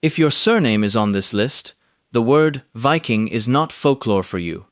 If your surname is on this list, the word Viking is not folklore for you.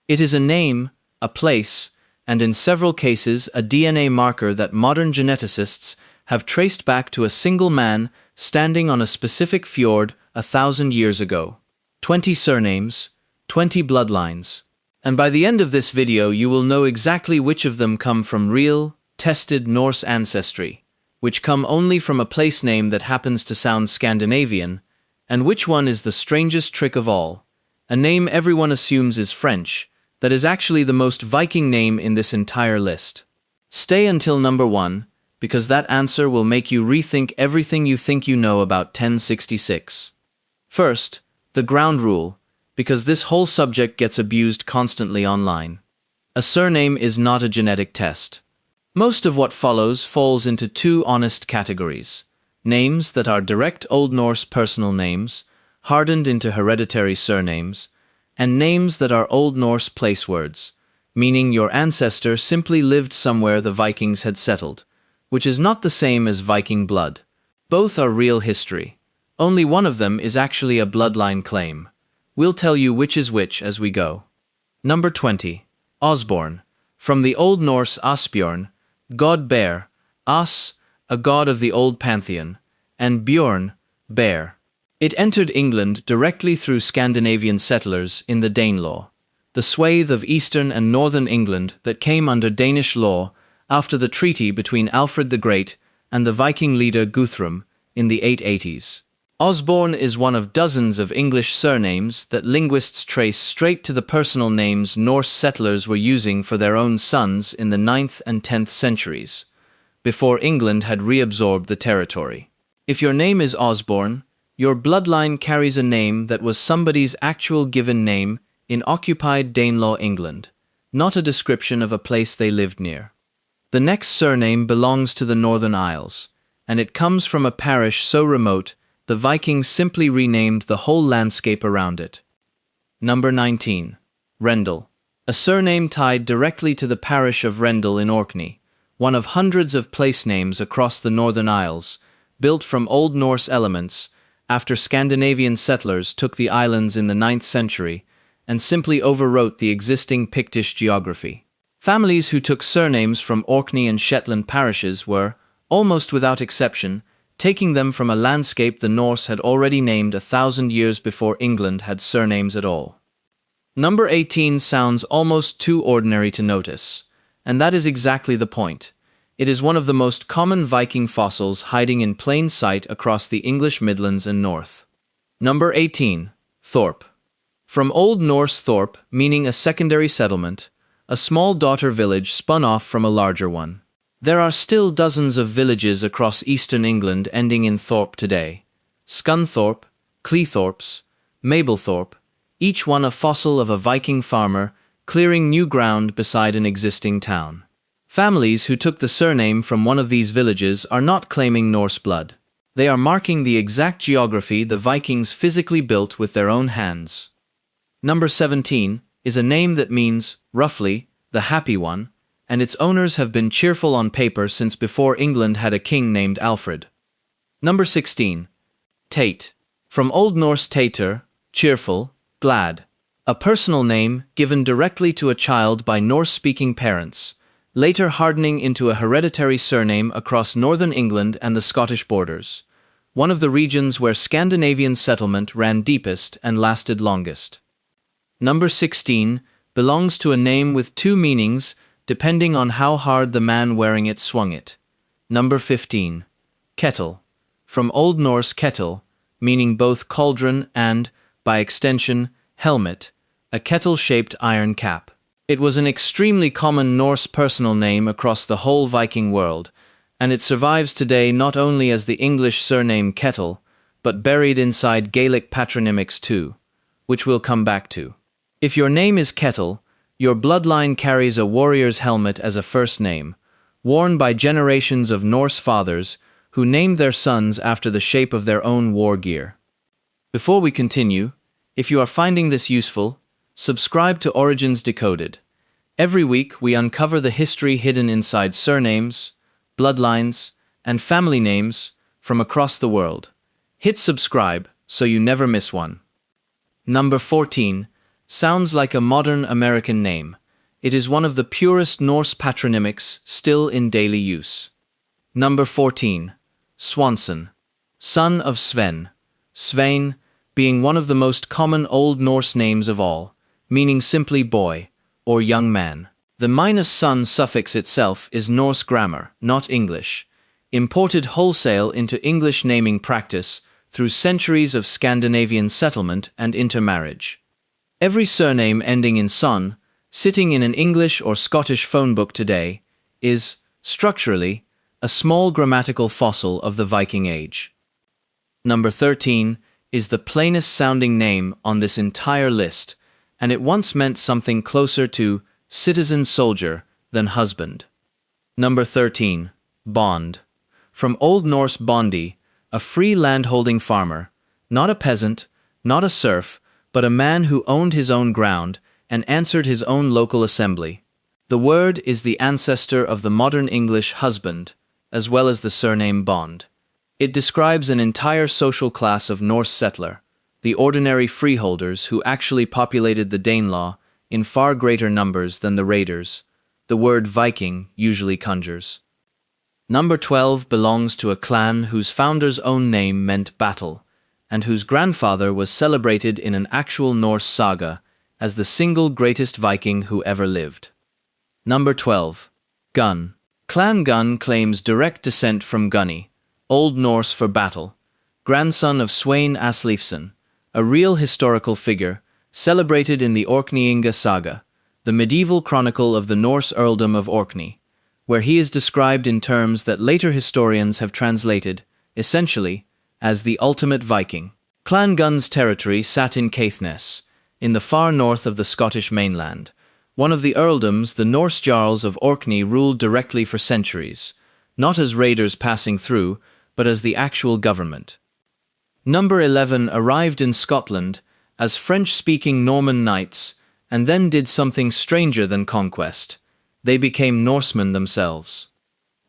It is a name, a place, and in several cases a DNA marker that modern geneticists have traced back to a single man standing on a specific fjord 1,000 years ago. 20 surnames, 20 bloodlines. And by the end of this video you will know exactly which of them come from real, tested Norse ancestry, which come only from a place name that happens to sound Scandinavian, and which one is the strangest trick of all, a name everyone assumes is French, that is actually the most Viking name in this entire list. Stay until number 1, because that answer will make you rethink everything you think you know about 1066. First, the ground rule, because this whole subject gets abused constantly online. A surname is not a genetic test. Most of what follows falls into two honest categories: names that are direct Old Norse personal names, hardened into hereditary surnames, and names that are Old Norse place words, meaning your ancestor simply lived somewhere the Vikings had settled, which is not the same as Viking blood. Both are real history. Only one of them is actually a bloodline claim. We'll tell you which is which as we go. Number 20. Osborne. From the Old Norse Asbjorn, god bear, As, a god of the old pantheon, and Bjorn, bear. It entered England directly through Scandinavian settlers in the Danelaw, the swathe of eastern and northern England that came under Danish law after the treaty between Alfred the Great and the Viking leader Guthrum in the 880s. Osborne is one of dozens of English surnames that linguists trace straight to the personal names Norse settlers were using for their own sons in the 9th and 10th centuries, before England had reabsorbed the territory. If your name is Osborne, your bloodline carries a name that was somebody's actual given name in occupied Danelaw, England, not a description of a place they lived near. The next surname belongs to the Northern Isles, and it comes from a parish so remote the Vikings simply renamed the whole landscape around it. Number 19. Rendell. A surname tied directly to the parish of Rendell in Orkney, one of hundreds of place names across the Northern Isles, built from Old Norse elements after Scandinavian settlers took the islands in the 9th century and simply overwrote the existing Pictish geography. Families who took surnames from Orkney and Shetland parishes were, almost without exception, taking them from a landscape the Norse had already named 1,000 years before England had surnames at all. Number 18 sounds almost too ordinary to notice, and that is exactly the point. It is one of the most common Viking fossils hiding in plain sight across the English Midlands and North. Number 18. Thorpe. From Old Norse thorpe, meaning a secondary settlement, a small daughter village spun off from a larger one. There are still dozens of villages across eastern England ending in thorpe today. Scunthorpe, Cleethorpes, Mablethorpe, each one a fossil of a Viking farmer clearing new ground beside an existing town. Families who took the surname from one of these villages are not claiming Norse blood. They are marking the exact geography the Vikings physically built with their own hands. Number 17 is a name that means, roughly, the happy one, and its owners have been cheerful on paper since before England had a king named Alfred. Number 16. Tate. From Old Norse tater, cheerful, glad. A personal name given directly to a child by Norse-speaking parents, later hardening into a hereditary surname across northern England and the Scottish borders, one of the regions where Scandinavian settlement ran deepest and lasted longest. Number 16 belongs to a name with two meanings depending on how hard the man wearing it swung it. Number 15. Kettle. From Old Norse kettle, meaning both cauldron and, by extension, helmet, a kettle-shaped iron cap. It was an extremely common Norse personal name across the whole Viking world, and it survives today not only as the English surname Kettle, but buried inside Gaelic patronymics too, which we'll come back to. If your name is Kettle, your bloodline carries a warrior's helmet as a first name, worn by generations of Norse fathers who named their sons after the shape of their own war gear. Before we continue, if you are finding this useful, subscribe to Origins Decoded. Every week we uncover the history hidden inside surnames, bloodlines, and family names from across the world. Hit subscribe so you never miss one. Number 14. Sounds like a modern American name. It is one of the purest Norse patronymics still in daily use. Number 14. Swanson, son of Sven. Svein being one of the most common Old Norse names of all, meaning simply boy or young man. The -son suffix itself is Norse grammar, not English, imported wholesale into English naming practice through centuries of Scandinavian settlement and intermarriage. Every surname ending in son, sitting in an English or Scottish phone book today, is, structurally, a small grammatical fossil of the Viking Age. Number 13 is the plainest sounding name on this entire list, and it once meant something closer to citizen soldier than husband. Number 13. Bond. From Old Norse bondi, a free landholding farmer, not a peasant, not a serf, but a man who owned his own ground and answered his own local assembly. The word is the ancestor of the modern English husband, as well as the surname Bond. It describes an entire social class of Norse settler, the ordinary freeholders who actually populated the Danelaw in far greater numbers than the raiders. The word Viking usually conjures. Number 12 belongs to a clan whose founder's own name meant battle, and whose grandfather was celebrated in an actual Norse saga as the single greatest Viking who ever lived. Number 12. Gun. Clan Gun claims direct descent from Gunny, Old Norse for battle, grandson of Sweyn Asleifsson, a real historical figure, celebrated in the Orkneyinga saga, the medieval chronicle of the Norse earldom of Orkney, where he is described in terms that later historians have translated, essentially, as the ultimate Viking. Clan Gun's territory sat in Caithness, in the far north of the Scottish mainland. One of the earldoms the Norse Jarls of Orkney ruled directly for centuries, not as raiders passing through, but as the actual government. Number 11 arrived in Scotland as French-speaking Norman knights, and then did something stranger than conquest. They became Norsemen themselves.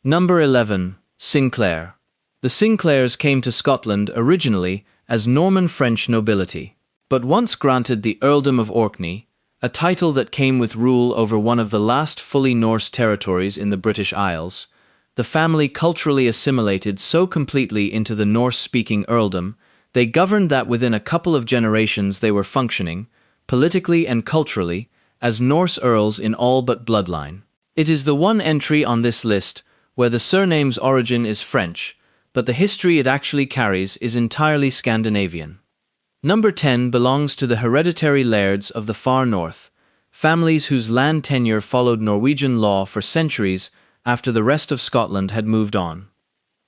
Number 11. Sinclair. The Sinclairs came to Scotland originally as Norman French nobility, but once granted the Earldom of Orkney, a title that came with rule over one of the last fully Norse territories in the British Isles, the family culturally assimilated so completely into the Norse-speaking earldom, they governed that within a couple of generations they were functioning, politically and culturally, as Norse earls in all but bloodline. It is the one entry on this list where the surname's origin is French, but the history it actually carries is entirely Scandinavian. Number 10 belongs to the hereditary lairds of the far north, families whose land tenure followed Norwegian law for centuries after the rest of Scotland had moved on.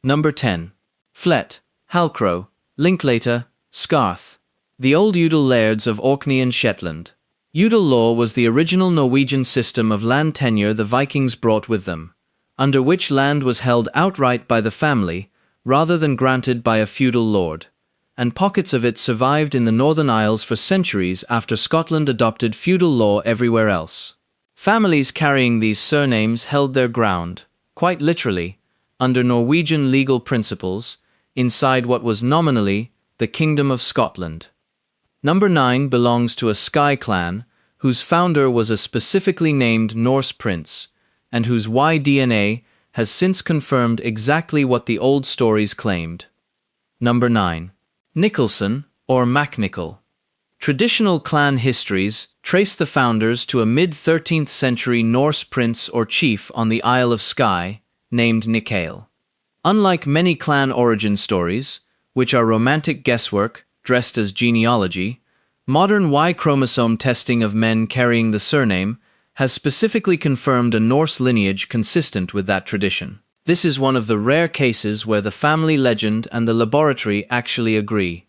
Number 10. Flett, Halcrow, Linklater, Scarth. The old Udal lairds of Orkney and Shetland. Udal law was the original Norwegian system of land tenure the Vikings brought with them, under which land was held outright by the family rather than granted by a feudal lord, and pockets of it survived in the Northern Isles for centuries after Scotland adopted feudal law everywhere else. Families carrying these surnames held their ground, quite literally, under Norwegian legal principles, inside what was nominally the Kingdom of Scotland. Number 9 belongs to a Skye clan, whose founder was a specifically named Norse prince, and whose Y-DNA has since confirmed exactly what the old stories claimed. Number 9. Nicholson, or MacNichol. Traditional clan histories trace the founders to a mid-13th century Norse prince or chief on the Isle of Skye, named Nichael. Unlike many clan origin stories, which are romantic guesswork dressed as genealogy, modern Y-chromosome testing of men carrying the surname has specifically confirmed a Norse lineage consistent with that tradition. This is one of the rare cases where the family legend and the laboratory actually agree.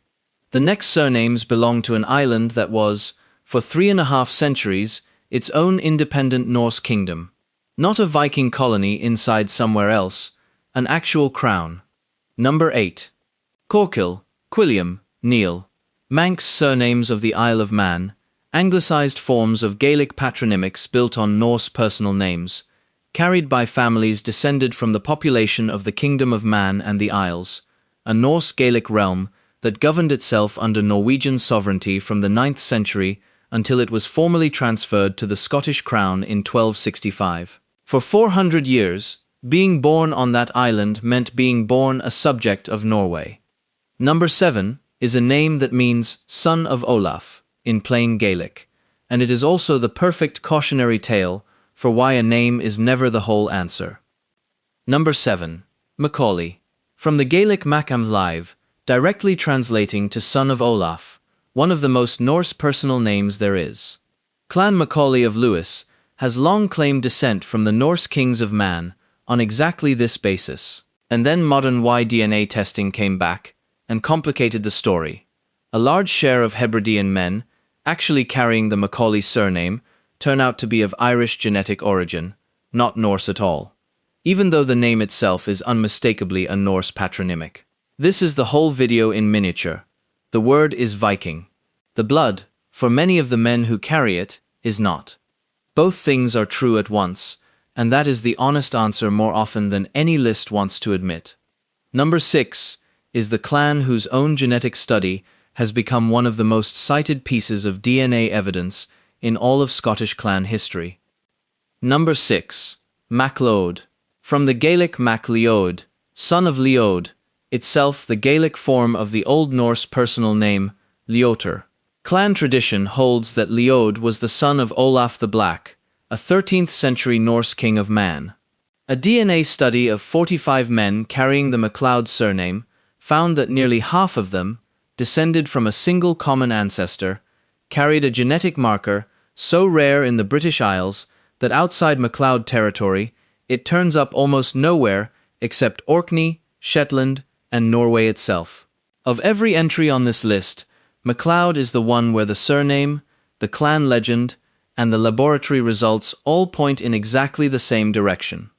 The next surnames belong to an island that was, for 3.5 centuries, its own independent Norse kingdom. Not a Viking colony inside somewhere else, an actual crown. Number 8. Corkil, Quilliam, Neil. Manx surnames of the Isle of Man, anglicized forms of Gaelic patronymics built on Norse personal names, carried by families descended from the population of the Kingdom of Man and the Isles, a Norse Gaelic realm that governed itself under Norwegian sovereignty from the 9th century until it was formally transferred to the Scottish crown in 1265. For 400 years, being born on that island meant being born a subject of Norway. Number 7 is a name that means son of Olaf in plain Gaelic, and it is also the perfect cautionary tale for why a name is never the whole answer. Number 7. Macaulay. From the Gaelic Macam Live, directly translating to son of Olaf, one of the most Norse personal names there is. Clan Macaulay of Lewis has long claimed descent from the Norse kings of Man on exactly this basis. And then modern Y-DNA testing came back and complicated the story. A large share of Hebridean men, actually carrying the Macaulay surname, turn out to be of Irish genetic origin, not Norse at all, even though the name itself is unmistakably a Norse patronymic. This is the whole video in miniature. The word is Viking. The blood, for many of the men who carry it, is not. Both things are true at once, and that is the honest answer more often than any list wants to admit. Number 6 is the clan whose own genetic study has become one of the most cited pieces of DNA evidence in all of Scottish clan history. Number 6. MacLeod. From the Gaelic Mac Leod, son of Leod, itself the Gaelic form of the Old Norse personal name, Leotar. Clan tradition holds that Leod was the son of Olaf the Black, a 13th century Norse king of Man. A DNA study of 45 men carrying the MacLeod surname found that nearly half of them, descended from a single common ancestor, carried a genetic marker so rare in the British Isles that outside MacLeod territory it turns up almost nowhere except Orkney, Shetland, and Norway itself. Of every entry on this list, MacLeod is the one where the surname, the clan legend, and the laboratory results all point in exactly the same direction.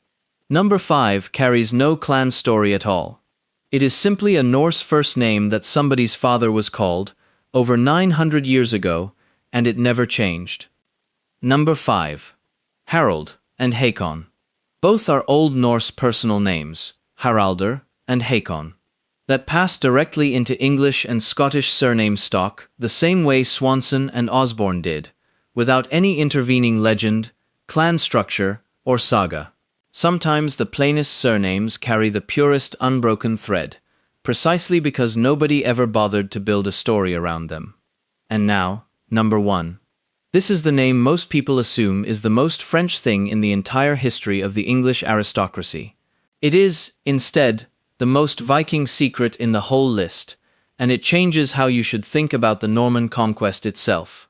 Number 5 carries no clan story at all. It is simply a Norse first name that somebody's father was called over 900 years ago, and it never changed. Number 5. Harold and Hakon. Both are Old Norse personal names, Haraldr and Hakon, that passed directly into English and Scottish surname stock the same way Swanson and Osborne did, without any intervening legend, clan structure, or saga. Sometimes the plainest surnames carry the purest unbroken thread, precisely because nobody ever bothered to build a story around them. And now, number 1. This is the name most people assume is the most French thing in the entire history of the English aristocracy. It is, instead, the most Viking secret in the whole list, and it changes how you should think about the Norman conquest itself.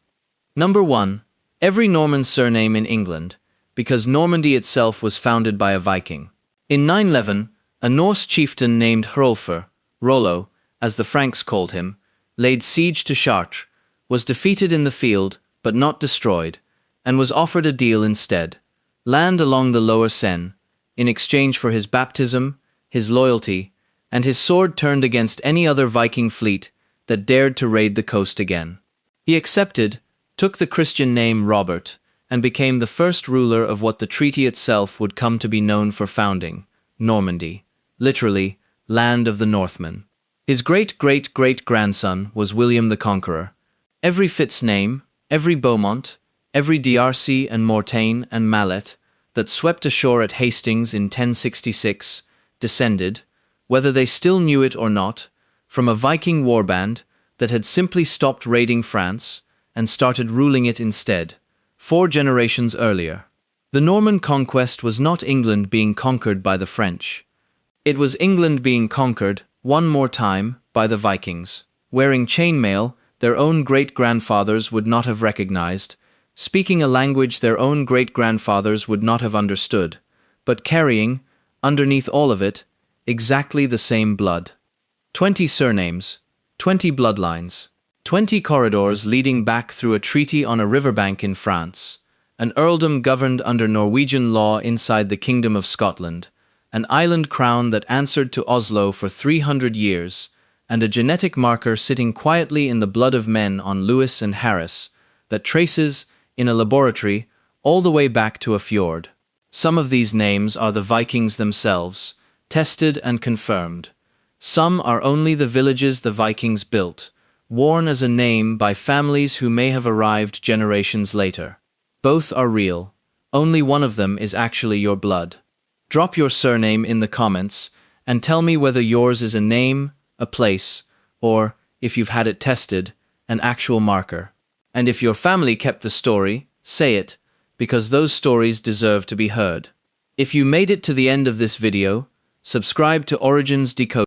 Number 1. Every Norman surname in England, because Normandy itself was founded by a Viking. In 911, a Norse chieftain named Hrolfr, Rollo, as the Franks called him, laid siege to Chartres, was defeated in the field, but not destroyed, and was offered a deal instead, land along the lower Seine, in exchange for his baptism, his loyalty, and his sword turned against any other Viking fleet that dared to raid the coast again. He accepted, took the Christian name Robert, and became the first ruler of what the treaty itself would come to be known for founding, Normandy, literally, land of the Northmen. His great-great-great-grandson was William the Conqueror. Every Fitz name, every Beaumont, every D'Arcy and Mortain and Mallet that swept ashore at Hastings in 1066 descended, whether they still knew it or not, from a Viking warband that had simply stopped raiding France and started ruling it instead, 4 generations earlier. The Norman conquest was not England being conquered by the French. It was England being conquered, one more time, by the Vikings, wearing chainmail their own great-grandfathers would not have recognized, speaking a language their own great-grandfathers would not have understood, but carrying, underneath all of it, exactly the same blood. 20 surnames, 20 bloodlines, 20 corridors leading back through a treaty on a riverbank in France, an earldom governed under Norwegian law inside the Kingdom of Scotland, an island crown that answered to Oslo for 300 years, and a genetic marker sitting quietly in the blood of men on Lewis and Harris that traces, in a laboratory, all the way back to a fjord. Some of these names are the Vikings themselves, tested and confirmed. Some are only the villages the Vikings built, worn as a name by families who may have arrived generations later. Both are real. Only one of them is actually your blood. Drop your surname in the comments and tell me whether yours is a name, a place, or, if you've had it tested, an actual marker. And if your family kept the story, say it, because those stories deserve to be heard. If you made it to the end of this video, subscribe to Origins Decoded.